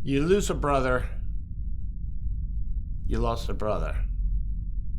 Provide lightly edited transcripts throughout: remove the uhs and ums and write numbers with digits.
You lose a brother, you lost a brother.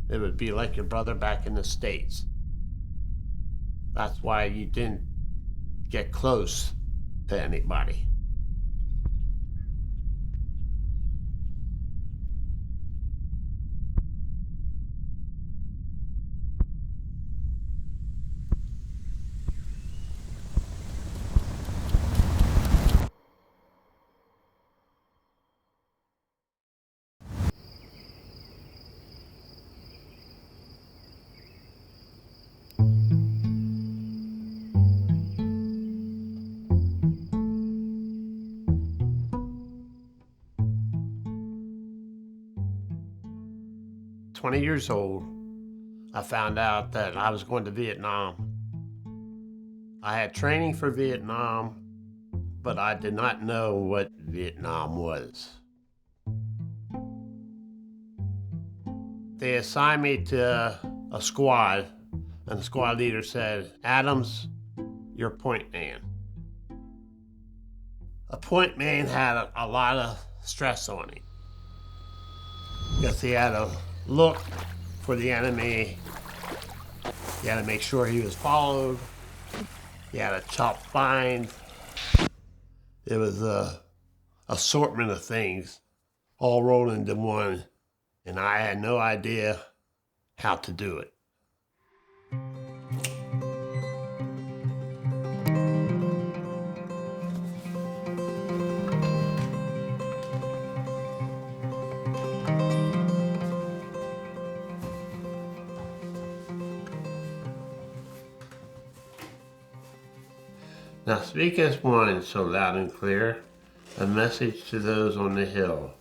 It would be like your brother back in the States. That's why you didn't get close to anybody. At 20 years old, I found out that I was going to Vietnam. I had training for Vietnam, but I did not know what Vietnam was. They assigned me to a squad, and the squad leader said, Adams, you're point man. A point man had a lot of stress on him because he had to look for the enemy, he had to make sure he was followed, he had to chop fine. It was a assortment of things all rolled into one, and I had no idea how to do it. Now speak as one, so loud and clear, a message to those on the hill.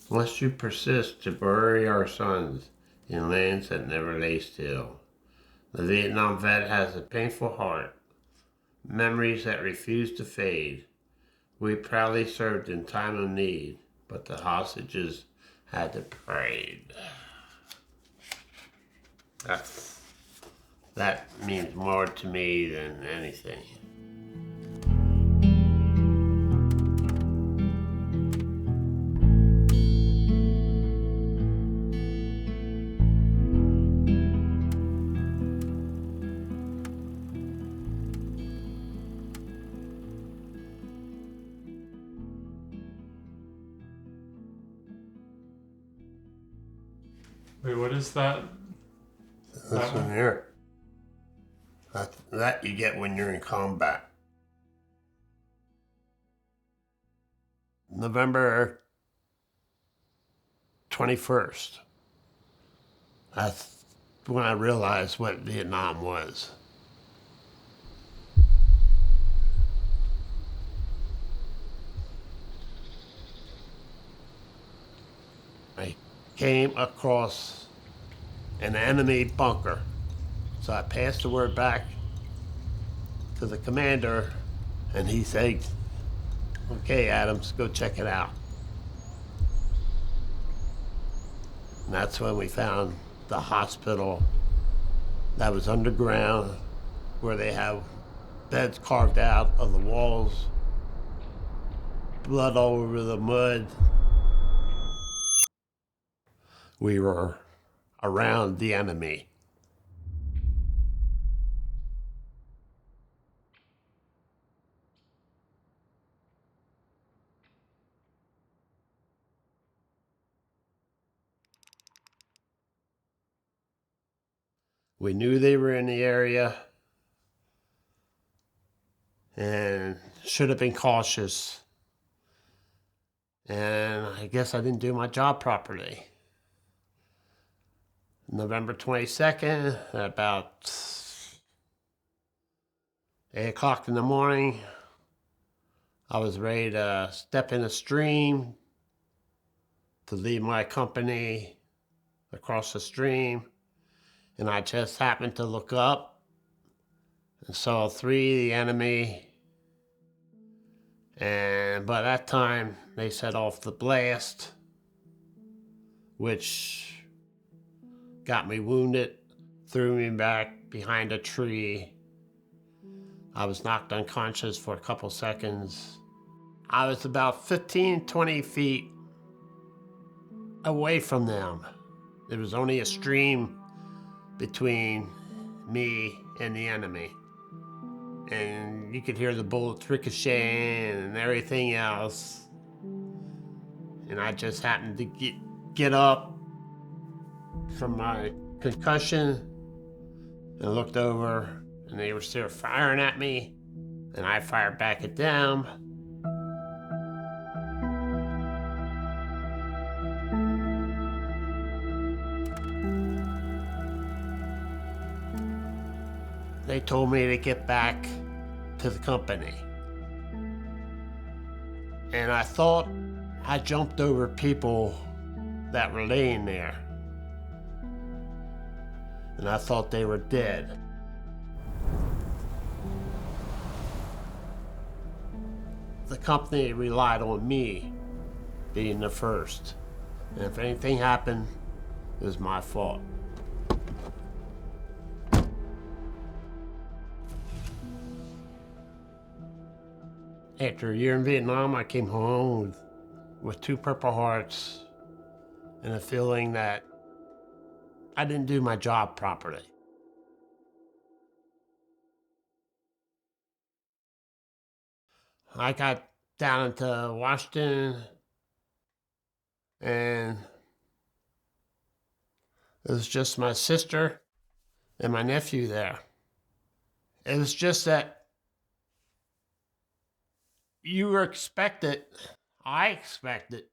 Must you persist to bury our sons in lands that never lay still? The Vietnam vet has a painful heart, memories that refuse to fade. We proudly served in time of need, but the hostages had to pray. That means more to me than anything. Wait, what is that? This one here. That you get when you're in combat. November 21st. That's when I realized what Vietnam was. I came across an enemy bunker. So I passed the word back to the commander, and he said, okay, Adams, go check it out. And that's when we found the hospital that was underground, where they have beds carved out of the walls, blood all over the mud. We were around the enemy. We knew they were in the area and should have been cautious. And I guess I didn't do my job properly. November 22nd, at about 8 o'clock in the morning, I was ready to step in a stream to lead my company across the stream. And I just happened to look up and saw 3 of the enemy. And by that time, they set off the blast, which got me wounded, threw me back behind a tree. I was knocked unconscious for a couple seconds, I was about 15, 20 feet away from them. There was only a stream between me and the enemy. And you could hear the bullets ricocheting and everything else. And I just happened to get up from my concussion and looked over, and they were still firing at me, and I fired back at them. They told me to get back to the company. And I thought I jumped over people that were laying there. And I thought they were dead. The company relied on me being the first. And if anything happened, it was my fault. After a year in Vietnam, I came home with 2 Purple Hearts and a feeling that I didn't do my job properly. I got down into Washington, and it was just my sister and my nephew there. It was just that you were expected, I expected,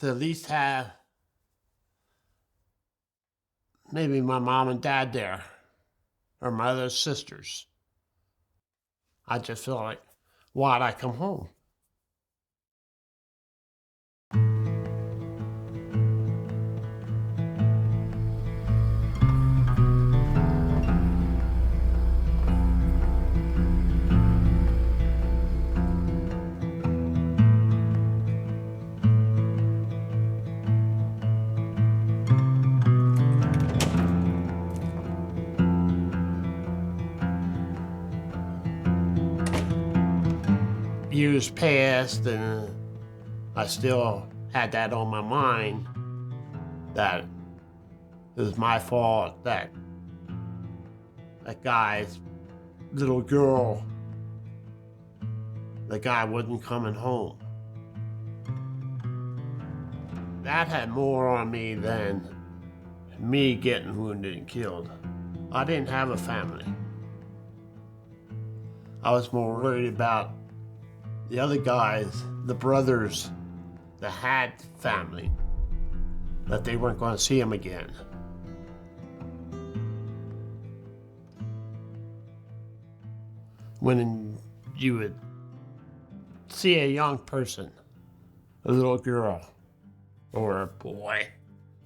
to at least have maybe my mom and dad there, or my other sisters. I just feel like, why'd I come home? Years passed, and I still had that on my mind, that it was my fault that guy's little girl, the guy wasn't coming home. That had more on me than me getting wounded and killed. I didn't have a family. I was more worried about the other guys, the brothers that had family, that they weren't going to see them again. When you would see a young person, a little girl, or a boy,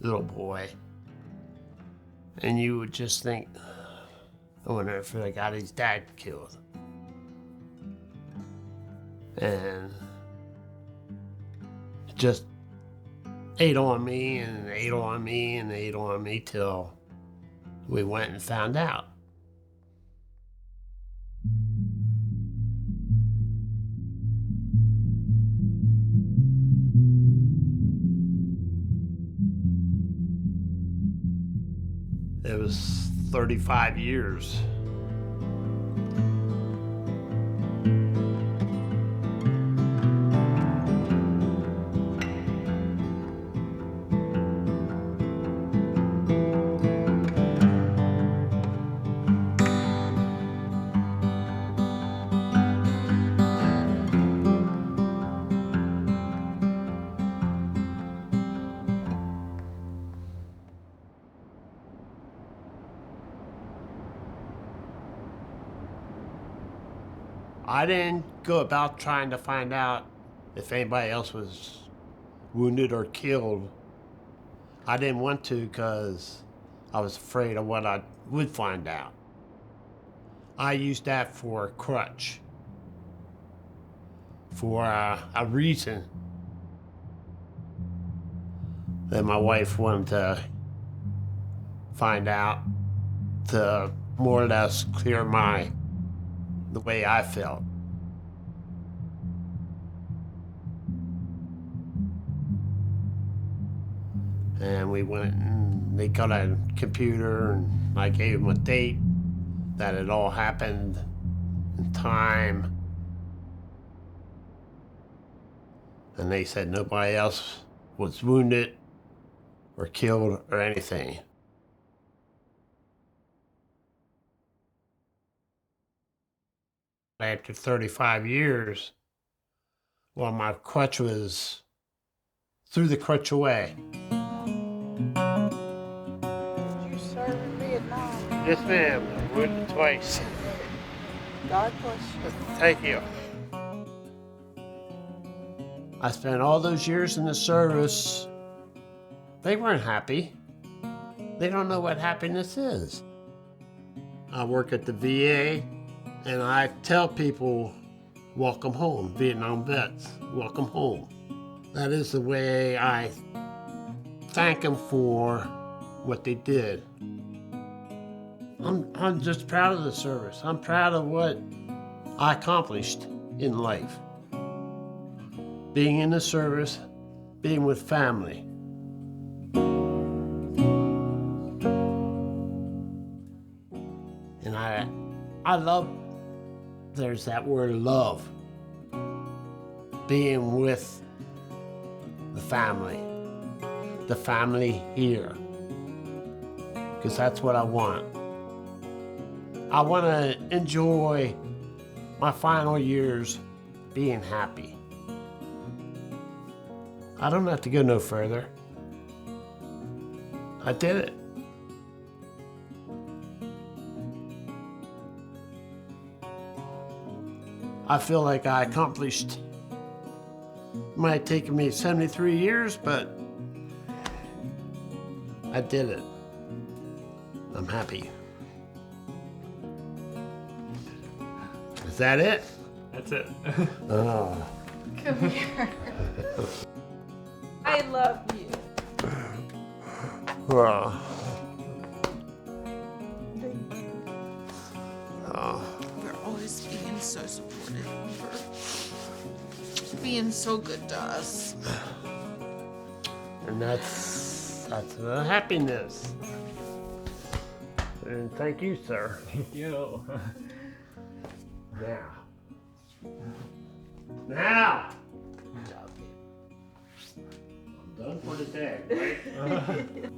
little boy, and you would just think, I wonder if they got his dad killed. And it just ate on me and ate on me and ate on me till we went and found out. It was 35 years. I didn't go about trying to find out if anybody else was wounded or killed. I didn't want to because I was afraid of what I would find out. I used that for a crutch, for a reason that my wife wanted to find out, to more or less clear the way I felt. And we went and they got a computer and I gave them a date that it all happened in time. And they said nobody else was wounded or killed or anything. After 35 years, well, my crutch threw the crutch away. Did you serve in Vietnam? Yes, ma'am. I wounded twice. God bless you. Thank you. I spent all those years in the service. They weren't happy. They don't know what happiness is. I work at the VA, and I tell people, welcome home, Vietnam vets, welcome home. That is the way I thank them for what they did. I'm just proud of the service. I'm proud of what I accomplished in life. Being in the service, being with family. And I love, there's that word love. Being with the family here. Because that's what I want. I want to enjoy my final years being happy. I don't have to go no further. I did it. I feel like I accomplished. It might have taken me 73 years, but I did it. I'm happy. Is that it? That's it. Oh. Come here. I love you. Oh. For always being so supportive, for being so good to us. And that's the happiness. And thank you, sir. Thank you. Now. I'm done for the day, right?